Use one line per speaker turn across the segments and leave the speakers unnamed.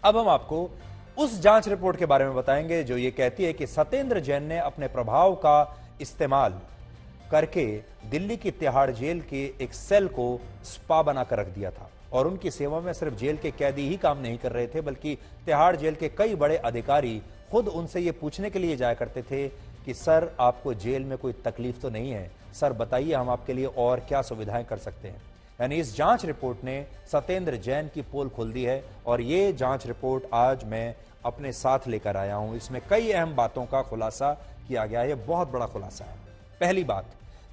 अब हम आपको उस जांच रिपोर्ट के बारे में बताएंगे जो ये कहती है कि सत्येंद्र जैन ने अपने प्रभाव का इस्तेमाल करके दिल्ली की तिहाड़ जेल के एक सेल को स्पा बनाकर रख दिया था और उनकी सेवा में सिर्फ जेल के कैदी ही काम नहीं कर रहे थे, बल्कि तिहाड़ जेल के कई बड़े अधिकारी खुद उनसे ये पूछने के लिए जाया करते थे कि सर आपको जेल में कोई तकलीफ तो नहीं है, सर बताइए हम आपके लिए और क्या सुविधाएं कर सकते हैं। यानी इस जांच रिपोर्ट ने सत्येंद्र जैन की पोल खोल दी है और ये जांच रिपोर्ट आज मैं अपने साथ लेकर आया हूं। इसमें कई अहम बातों का खुलासा किया गया है, ये बहुत बड़ा खुलासा है। पहली बात,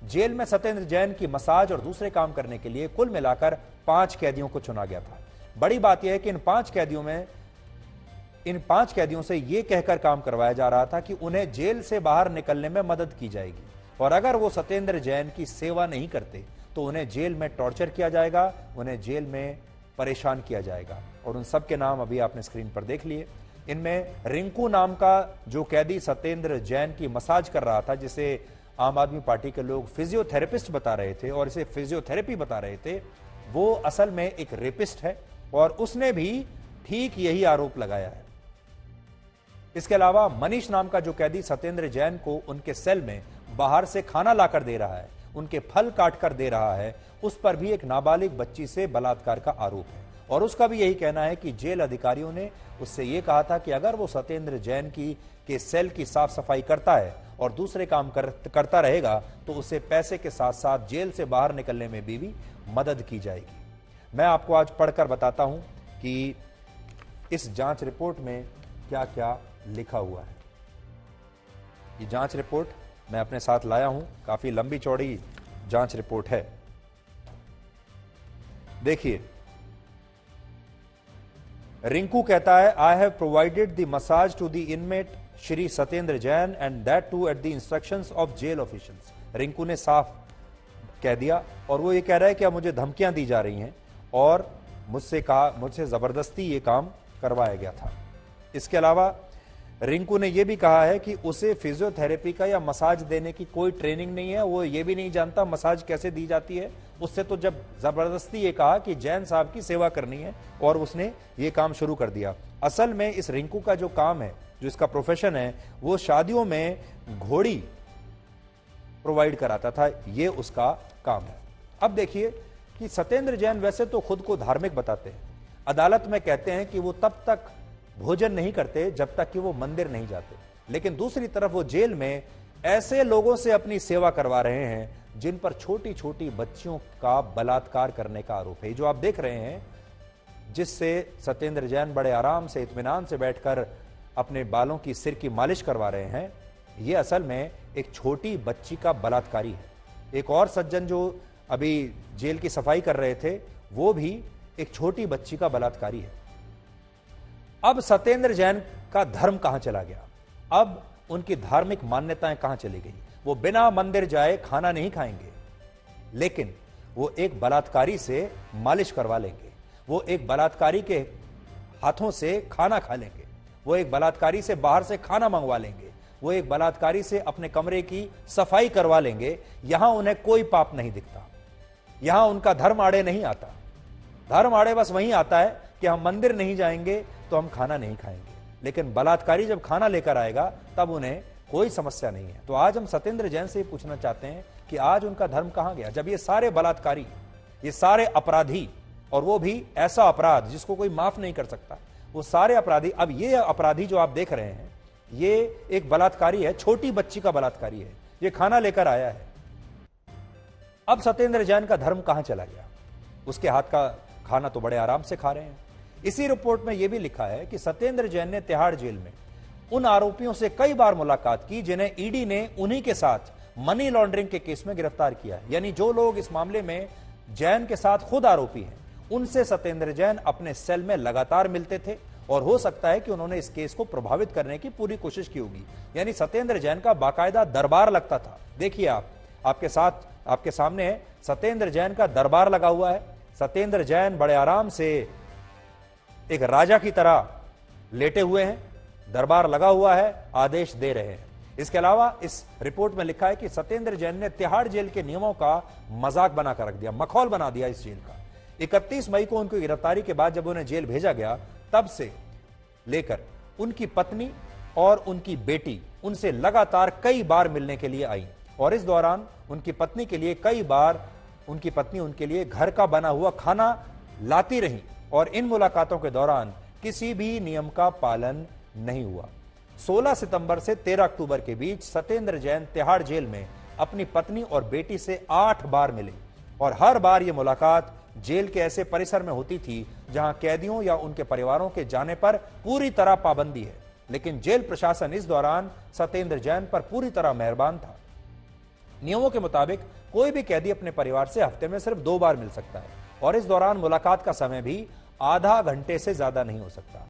जेल में सत्येंद्र जैन की मसाज और दूसरे काम करने के लिए कुल मिलाकर 5 कैदियों को चुना गया था। बड़ी बात यह है कि इन 5 कैदियों से यह कहकर काम करवाया जा रहा था कि उन्हें जेल से बाहर निकलने में मदद की जाएगी और अगर वो सत्येंद्र जैन की सेवा नहीं करते तो उन्हें जेल में टॉर्चर किया जाएगा, उन्हें जेल में परेशान किया जाएगा। और उन सब के नाम अभी आपने स्क्रीन पर देख लिए। इनमें रिंकू नाम का जो कैदी सत्येंद्र जैन की मसाज कर रहा था, जिसे आम आदमी पार्टी के लोग फिजियोथेरेपिस्ट बता रहे थे और इसे फिजियोथेरेपी बता रहे थे, वो असल में एक रेपिस्ट है और उसने भी ठीक यही आरोप लगाया है। इसके अलावा मनीष नाम का जो कैदी सत्येंद्र जैन को उनके सेल में बाहर से खाना लाकर दे रहा है, उनके फल काट कर दे रहा है, उस पर भी एक नाबालिग बच्ची से बलात्कार का आरोप है और उसका भी यही कहना है कि जेल अधिकारियों ने उससे यह कहा था कि अगर वो सत्येंद्र जैन के सेल की साफ सफाई करता है और दूसरे काम करता रहेगा तो उसे पैसे के साथ साथ जेल से बाहर निकलने में भी मदद की जाएगी। मैं आपको आज पढ़कर बताता हूं कि इस जांच रिपोर्ट में क्या क्या लिखा हुआ है। ये जांच रिपोर्ट मैं अपने साथ लाया हूं, काफी लंबी चौड़ी जांच रिपोर्ट है। देखिए, रिंकू कहता है, I have provided the massage to the inmate Shri Satyendra Jain and that too at the instructions of jail officials. Rinku ने साफ कह दिया और वो ये कह रहा है कि अब मुझे धमकियां दी जा रही हैं और मुझसे जबरदस्ती ये काम करवाया गया था। इसके अलावा रिंकू ने यह भी कहा है कि उसे फिजियोथेरेपी का या मसाज देने की कोई ट्रेनिंग नहीं है, वो ये भी नहीं जानता मसाज कैसे दी जाती है। उससे तो जब जबरदस्ती ये कहा कि जैन साहब की सेवा करनी है और उसने ये काम शुरू कर दिया। असल में इस रिंकू का जो काम है, जो इसका प्रोफेशन है, वो शादियों में घोड़ी प्रोवाइड कराता था, ये उसका काम है। अब देखिए कि सत्येंद्र जैन वैसे तो खुद को धार्मिक बताते हैं, अदालत में कहते हैं कि वो तब तक भोजन नहीं करते जब तक कि वो मंदिर नहीं जाते, लेकिन दूसरी तरफ वो जेल में ऐसे लोगों से अपनी सेवा करवा रहे हैं जिन पर छोटी छोटी बच्चियों का बलात्कार करने का आरोप है। जो आप देख रहे हैं, जिससे सत्येंद्र जैन बड़े आराम से इत्मीनान से बैठकर अपने बालों की सिर की मालिश करवा रहे हैं, ये असल में एक छोटी बच्ची का बलात्कारी है। एक और सज्जन जो अभी जेल की सफाई कर रहे थे, वो भी एक छोटी बच्ची का बलात्कारी है। अब सत्येंद्र जैन का धर्म कहां चला गया? अब उनकी धार्मिक मान्यताएं कहां चली गई? वो बिना मंदिर जाए खाना नहीं खाएंगे, लेकिन वो एक बलात्कारी से मालिश करवा लेंगे, वो एक बलात्कारी के हाथों से खाना खा लेंगे, वो एक बलात्कारी से बाहर से खाना मंगवा लेंगे, वो एक बलात्कारी से अपने कमरे की सफाई करवा लेंगे। यहां उन्हें कोई पाप नहीं दिखता, यहां उनका धर्म आड़े नहीं आता। धर्म आड़े बस वहीं आता है कि हम मंदिर नहीं जाएंगे तो हम खाना नहीं खाएंगे, लेकिन बलात्कारी जब खाना लेकर आएगा तब उन्हें कोई समस्या नहीं है। तो आज हम सत्येंद्र जैन से पूछना चाहते हैं कि आज उनका धर्म कहां गया, जब ये सारे बलात्कारी, ये सारे अपराधी, और वो भी ऐसा अपराध जिसको कोई माफ नहीं कर सकता, वो सारे अपराधी, अब ये अपराधी जो आप देख रहे हैं, ये एक बलात्कारी है, छोटी बच्ची का बलात्कारी है, ये खाना लेकर आया है। अब सत्येंद्र जैन का धर्म कहां चला गया? उसके हाथ का खाना तो बड़े आराम से खा रहे हैं। इसी रिपोर्ट में यह भी लिखा है कि सत्येंद्र जैन ने तिहाड़ जेल में उन आरोपियों से कई बार मुलाकात की जिन्हें ईडी ने उन्हीं के साथ मनी लॉन्ड्रिंग के केस में गिरफ्तार किया है। यानी जो लोग इस मामले में जैन के साथ खुद आरोपी हैं, उनसे सत्येंद्र जैन अपने सेल में लगातार मिलते थे और हो सकता है कि उन्होंने इस केस को प्रभावित करने की पूरी कोशिश की होगी। यानी सत्येंद्र जैन का बाकायदा दरबार लगता था। देखिए, आपके सामने है, सत्येंद्र जैन का दरबार लगा हुआ है। सत्येंद्र जैन बड़े आराम से एक राजा की तरह लेटे हुए हैं, दरबार लगा हुआ है, आदेश दे रहे हैं। इसके अलावा इस रिपोर्ट में लिखा है कि सत्येंद्र जैन ने तिहाड़ जेल के नियमों का मजाक बनाकर रख दिया, मखौल बना दिया इस जेल का। 31 मई को उनकी गिरफ्तारी के बाद जब उन्हें जेल भेजा गया, तब से लेकर उनकी पत्नी और उनकी बेटी उनसे लगातार कई बार मिलने के लिए आई और इस दौरान उनकी पत्नी के लिए कई बार उनकी पत्नी उनके लिए घर का बना हुआ खाना लाती रही और इन मुलाकातों के दौरान किसी भी नियम का पालन नहीं हुआ। 16 सितंबर से 13 अक्टूबर के बीच सत्येंद्र जैन तिहाड़ जेल में अपनी पत्नी और बेटी से 8 बार मिले और हर बार यह मुलाकात जेल के ऐसे परिसर में होती थी जहां कैदियों या उनके परिवारों के जाने पर पूरी तरह पाबंदी है, लेकिन जेल प्रशासन इस दौरान सत्येंद्र जैन पर पूरी तरह मेहरबान था। नियमों के मुताबिक कोई भी कैदी अपने परिवार से हफ्ते में सिर्फ 2 बार मिल सकता है और इस दौरान मुलाकात का समय भी आधा घंटे से ज्यादा नहीं हो सकता।